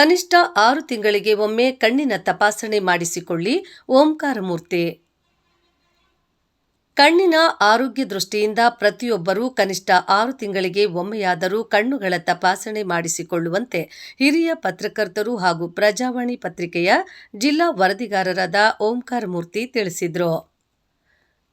ಕನಿಷ್ಠ 6 ತಿಂಗಳಿಗೆ ಒಮ್ಮೆ ಕಣ್ಣಿನ ತಪಾಸಣೆ ಮಾಡಿಸಿಕೊಳ್ಳಿ. ಓಂಕಾರಮೂರ್ತಿ. ಕಣ್ಣಿನ ಆರೋಗ್ಯ ದೃಷ್ಟಿಯಿಂದ ಪ್ರತಿಯೊಬ್ಬರೂ ಕನಿಷ್ಠ 6 ತಿಂಗಳಿಗೆ ಒಮ್ಮೆಯಾದರೂ ಕಣ್ಣುಗಳ ತಪಾಸಣೆ ಮಾಡಿಸಿಕೊಳ್ಳುವಂತೆ ಹಿರಿಯ ಪತ್ರಕರ್ತರು ಹಾಗೂ ಪ್ರಜಾವಾಣಿ ಪತ್ರಿಕೆಯ ಜಿಲ್ಲಾ ವರದಿಗಾರರಾದ ಓಂಕಾರಮೂರ್ತಿ ತಿಳಿಸಿದರು.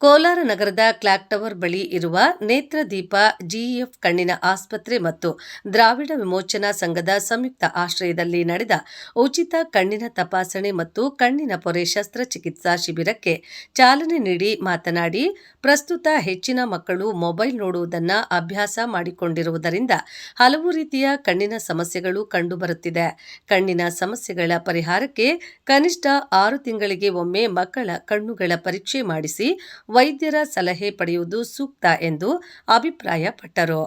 ಕೋಲಾರ ನಗರದ ಕ್ಲಾಕ್ ಟವರ್ ಬಳಿ ಇರುವ ನೇತ್ರದೀಪ ಜಿಇಎಫ್ ಕಣ್ಣಿನ ಆಸ್ಪತ್ರೆ ಮತ್ತು ದ್ರಾವಿಡ ವಿಮೋಚನಾ ಸಂಘದ ಸಂಯುಕ್ತ ಆಶ್ರಯದಲ್ಲಿ ನಡೆದ ಉಚಿತ ಕಣ್ಣಿನ ತಪಾಸಣೆ ಮತ್ತು ಕಣ್ಣಿನ ಪೊರೆ ಶಸ್ತ್ರಚಿಕಿತ್ಸಾ ಶಿಬಿರಕ್ಕೆ ಚಾಲನೆ ನೀಡಿ ಮಾತನಾಡಿ, ಪ್ರಸ್ತುತ ಹೆಚ್ಚಿನ ಮಕ್ಕಳು ಮೊಬೈಲ್ ನೋಡುವುದನ್ನು ಅಭ್ಯಾಸ ಮಾಡಿಕೊಂಡಿರುವುದರಿಂದ ಹಲವು ರೀತಿಯ ಕಣ್ಣಿನ ಸಮಸ್ಯೆಗಳು ಕಂಡುಬರುತ್ತಿದೆ. ಕಣ್ಣಿನ ಸಮಸ್ಯೆಗಳ ಪರಿಹಾರಕ್ಕೆ ಕನಿಷ್ಠ 6 ತಿಂಗಳಿಗೆ ಒಮ್ಮೆ ಮಕ್ಕಳ ಕಣ್ಣುಗಳ ಪರೀಕ್ಷೆ ಮಾಡಿಸಿ ವೈದ್ಯರ ಸಲಹೆ ಪಡೆಯುವುದು ಸೂಕ್ತ ಎಂದು ಅಭಿಪ್ರಾಯಪಟ್ಟರು.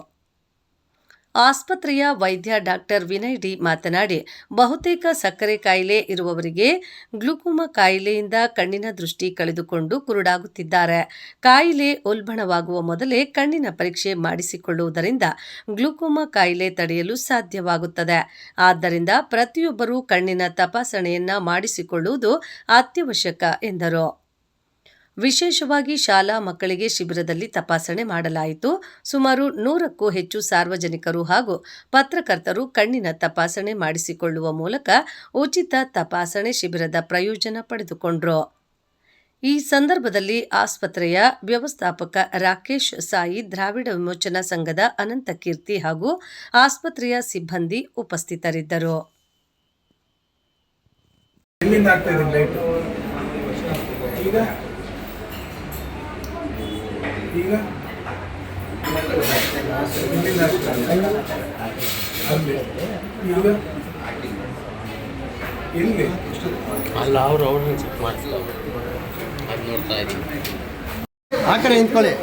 ಆಸ್ಪತ್ರೆಯ ವೈದ್ಯ ಡಾಕ್ಟರ್ ವಿನಯ್ ಡಿ ಮಾತನಾಡಿ, ಬಹುತೇಕ ಸಕ್ಕರೆ ಕಾಯಿಲೆ ಇರುವವರಿಗೆ ಗ್ಲುಕೋಮಾ ಕಾಯಿಲೆಯಿಂದ ಕಣ್ಣಿನ ದೃಷ್ಟಿ ಕಳೆದುಕೊಂಡು ಕುರುಡಾಗುತ್ತಿದ್ದಾರೆ. ಕಾಯಿಲೆ ಉಲ್ಬಣವಾಗುವ ಮೊದಲೇ ಕಣ್ಣಿನ ಪರೀಕ್ಷೆ ಮಾಡಿಸಿಕೊಳ್ಳುವುದರಿಂದ ಗ್ಲುಕೋಮಾ ಕಾಯಿಲೆ ತಡೆಯಲು ಸಾಧ್ಯವಾಗುತ್ತದೆ. ಆದ್ದರಿಂದ ಪ್ರತಿಯೊಬ್ಬರೂ ಕಣ್ಣಿನ ತಪಾಸಣೆಯನ್ನ ಮಾಡಿಸಿಕೊಳ್ಳುವುದು ಅತ್ಯವಶ್ಯಕ ಎಂದರು. ವಿಶೇಷವಾಗಿ ಶಾಲಾ ಮಕ್ಕಳಿಗೆ ಶಿಬಿರದಲ್ಲಿ ತಪಾಸಣೆ ಮಾಡಲಾಯಿತು. ಸುಮಾರು 100ಕ್ಕೂ ಹೆಚ್ಚು ಸಾರ್ವಜನಿಕರು ಹಾಗೂ ಪತ್ರಕರ್ತರು ಕಣ್ಣಿನ ತಪಾಸಣೆ ಮಾಡಿಸಿಕೊಳ್ಳುವ ಮೂಲಕ ಉಚಿತ ತಪಾಸಣೆ ಶಿಬಿರದ ಪ್ರಯೋಜನ ಪಡೆದುಕೊಂಡರು. ಈ ಸಂದರ್ಭದಲ್ಲಿ ಆಸ್ಪತ್ರೆಯ ವ್ಯವಸ್ಥಾಪಕ ರಾಕೇಶ್ ಸಾಯಿ, ದ್ರಾವಿಡ ವಿಮೋಚನಾ ಸಂಘದ ಅನಂತಕೀರ್ತಿ ಹಾಗೂ ಆಸ್ಪತ್ರೆಯ ಸಿಬ್ಬಂದಿ ಉಪಸ್ಥಿತರಿದ್ದರು. ಈಗ ಎಲ್ಲಿ ಅಲ್ಲ ಅವ್ರು ಚೆಕ್ ಮಾಡ್ತಾರೆ, ಅದು ನೋಡ್ತಾ ಇದ್ದೀವಿ. ಆ ಕಡೆ ನಿಂತ್ಕೊಳ್ಳಿ.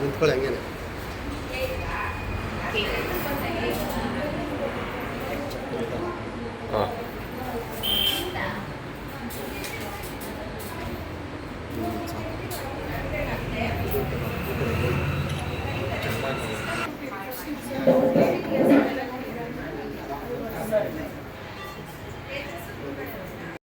ನಿಂತ್ಕೊಳ್ಳಿ ಹಂಗೇನೆ. ಹಾಂ